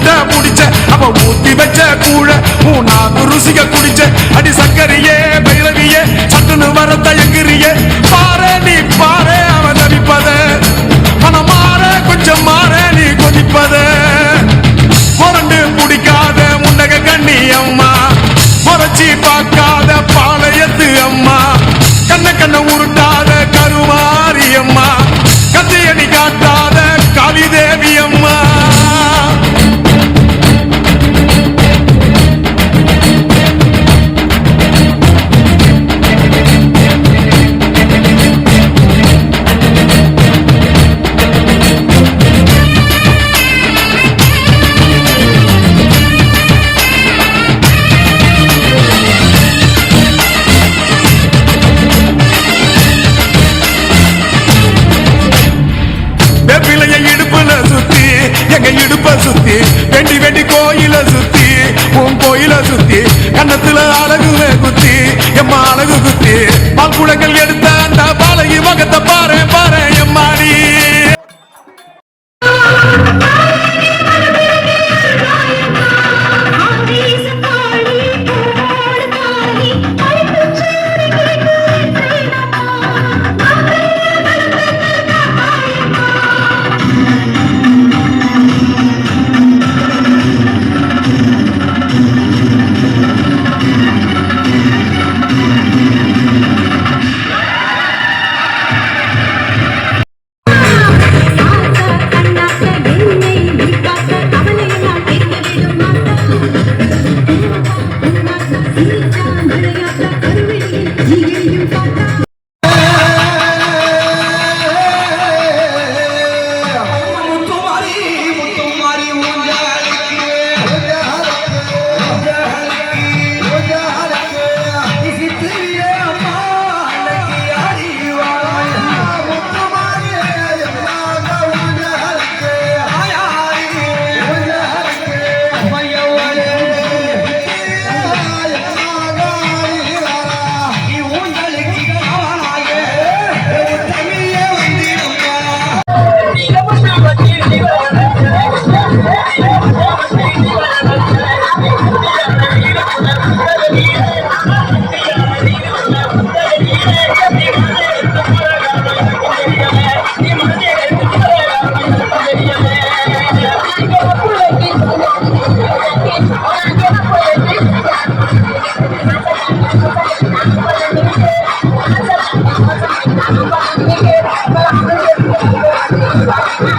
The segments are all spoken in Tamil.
முட்டை முடிச்ச அவ ஊத்தி வச்ச கூழ மூணாவது ருசிக குடிச்ச அடி சக்கரியே பைரவியே சட்டுன்னு வர தயங்குறியே பாரு நீ பாரு அவ தவிப்பத மனம் மாற கொஞ்சம் மாற நீ கொதிப்பத முரண்டு பிடிக்காத முண்டக கண்ணி அம்மா முறைச்சி பார்க்காத பாளையத்து அம்மா கண்ண கண்ண உருட்டாத கருமாரி அம்மா கத்தியணி காட்டாத காளிதேவி அம்மா இடுப்ப சுத்தி வெண்டி வெண்டி கோயில சுத்தி உன் கோயில சுத்தி கண்ணத்துல அழகு குத்தி எம்மா அழகு குத்தி பால்குடங்கள் எடுத்த அந்த பாலகி மகத்தை பாரு பாரு எம்மாடி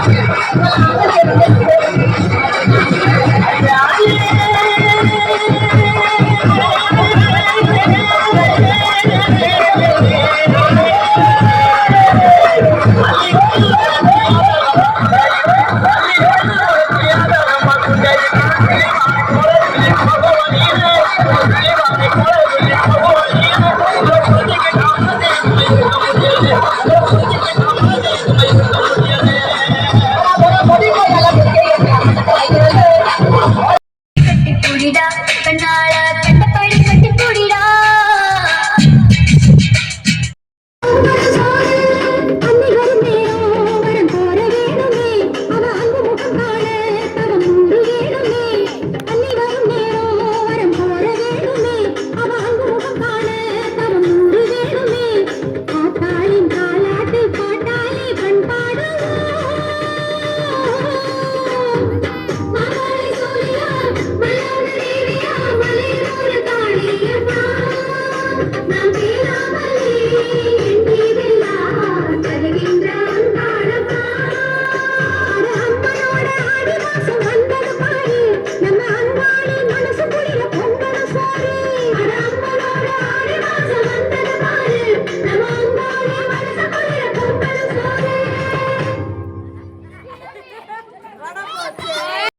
Thank you.